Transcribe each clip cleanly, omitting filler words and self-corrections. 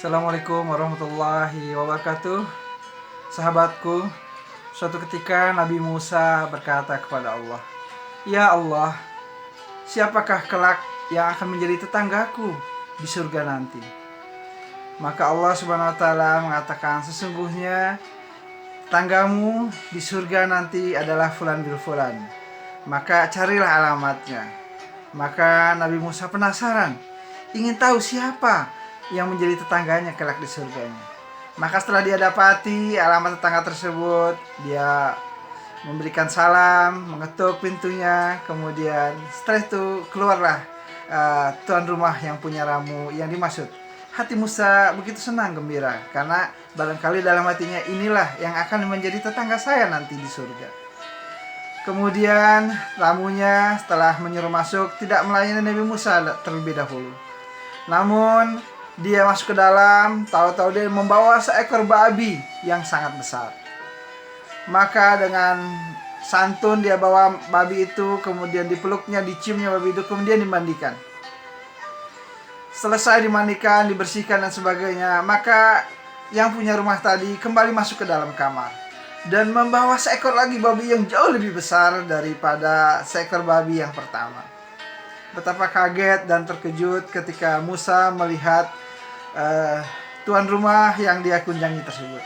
Assalamualaikum warahmatullahi wabarakatuh. Sahabatku, suatu ketika Nabi Musa berkata kepada Allah, "Ya Allah, siapakah kelak yang akan menjadi tetanggaku di surga nanti?" Maka Allah Subhanahu wa taala mengatakan, "Sesungguhnya tetanggamu di surga nanti adalah fulan bil fulan. Maka carilah alamatnya." Maka Nabi Musa penasaran, ingin tahu siapa yang menjadi tetangganya kelak di surganya. Maka setelah dia dapati alamat tetangga tersebut, dia memberikan salam, mengetuk pintunya, kemudian setelah itu keluarlah tuan rumah yang punya ramu yang dimaksud. Hati Musa begitu senang gembira karena barangkali dalam hatinya, inilah yang akan menjadi tetangga saya nanti di surga. Kemudian ramunya setelah menyuruh masuk tidak melayani Nabi Musa terlebih dahulu. Namun dia masuk ke dalam, tahu-tahu dia membawa seekor babi yang sangat besar. Maka dengan santun dia bawa babi itu, kemudian dipeluknya, diciumnya babi itu, kemudian dimandikan. Selesai dimandikan, dibersihkan dan sebagainya, maka yang punya rumah tadi kembali masuk ke dalam kamar dan membawa seekor lagi babi yang jauh lebih besar daripada seekor babi yang pertama. Betapa kaget dan terkejut ketika Musa melihat tuan rumah yang dia kunjungi tersebut.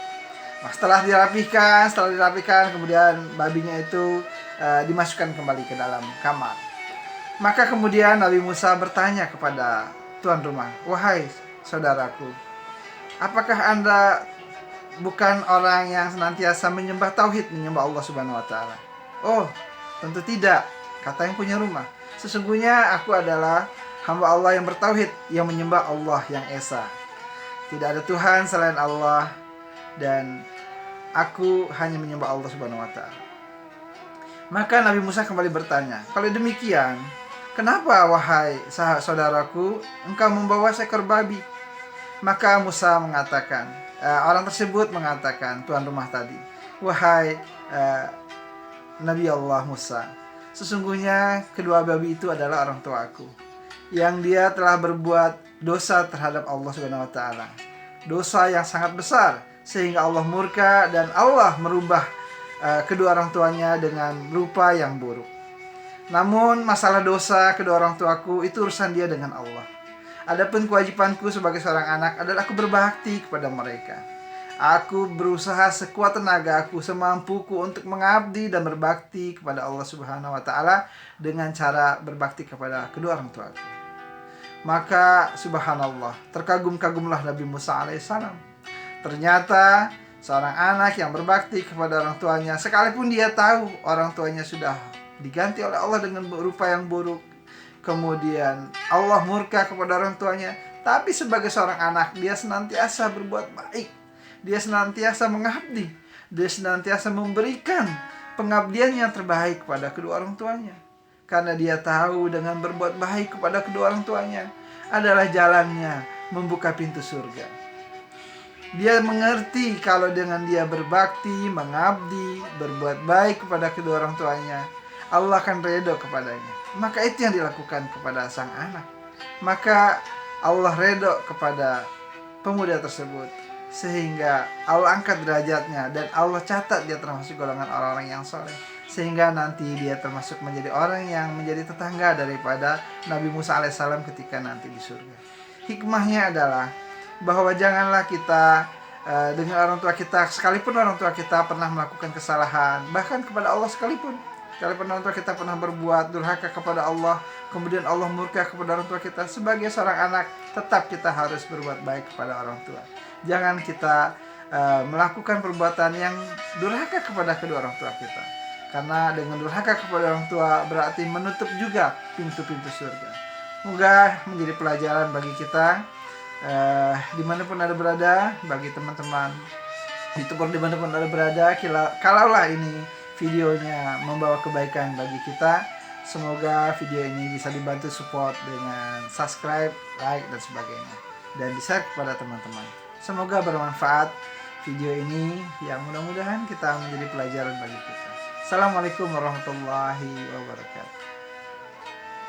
Nah, setelah dirapikan, kemudian babinya itu dimasukkan kembali ke dalam kamar. Maka kemudian Nabi Musa bertanya kepada tuan rumah, "Wahai saudaraku, apakah Anda bukan orang yang senantiasa menyembah tauhid, menyembah Allah Subhanahu wa taala?" "Oh, tentu tidak," kata yang punya rumah. "Sesungguhnya aku adalah hamba Allah yang bertauhid, yang menyembah Allah yang Esa. Tidak ada Tuhan selain Allah, dan aku hanya menyembah Allah Subhanahu wa taala." Maka Nabi Musa kembali bertanya, "Kalau demikian, kenapa wahai saudaraku engkau membawa seekor babi?" Maka Musa mengatakan, orang tersebut mengatakan, tuan rumah tadi, "Wahai Nabi Allah Musa, sesungguhnya kedua babi itu adalah orang tuaku, yang dia telah berbuat dosa terhadap Allah Subhanahu wa taala. Dosa yang sangat besar sehingga Allah murka dan Allah merubah kedua orang tuanya dengan rupa yang buruk. Namun masalah dosa kedua orang tuaku itu urusan dia dengan Allah. Adapun kewajibanku sebagai seorang anak adalah aku berbakti kepada mereka. Aku berusaha sekuat tenaga aku, semampuku untuk mengabdi dan berbakti kepada Allah Subhanahu wa taala dengan cara berbakti kepada kedua orang tuaku." Maka subhanallah, terkagum-kagumlah Nabi Musa alaihissalam. Ternyata seorang anak yang berbakti kepada orang tuanya, sekalipun dia tahu orang tuanya sudah diganti oleh Allah dengan rupa yang buruk, kemudian Allah murka kepada orang tuanya, tapi sebagai seorang anak dia senantiasa berbuat baik, dia senantiasa mengabdi, dia senantiasa memberikan pengabdian yang terbaik kepada kedua orang tuanya. Karena dia tahu dengan berbuat baik kepada kedua orang tuanya adalah jalannya membuka pintu surga. Dia mengerti kalau dengan dia berbakti, mengabdi, berbuat baik kepada kedua orang tuanya, Allah akan ridho kepadanya. Maka itu yang dilakukan kepada sang anak. Maka Allah ridho kepada pemuda tersebut, sehingga Allah angkat derajatnya dan Allah catat dia termasuk golongan orang-orang yang soleh, sehingga nanti dia termasuk menjadi orang yang menjadi tetangga daripada Nabi Musa alaihissalam ketika nanti di surga. Hikmahnya adalah bahwa janganlah kita dengan orang tua kita, sekalipun orang tua kita pernah melakukan kesalahan, bahkan kepada Allah sekalipun orang tua kita pernah berbuat durhaka kepada Allah, kemudian Allah murka kepada orang tua kita, sebagai seorang anak tetap kita harus berbuat baik kepada orang tua. Jangan kita melakukan perbuatan yang durhaka kepada kedua orang tua kita, karena dengan durhaka kepada orang tua berarti menutup juga pintu-pintu surga. Semoga menjadi pelajaran bagi kita dimanapun Anda berada, bagi teman-teman YouTuber dimanapun Anda berada. Kalaulah ini videonya membawa kebaikan bagi kita, semoga video ini bisa dibantu support dengan subscribe, like, dan sebagainya, dan di-share kepada teman-teman. Semoga bermanfaat video ini, yang mudah-mudahan kita menjadi pelajaran bagi kita. Assalamualaikum warahmatullahi wabarakatuh.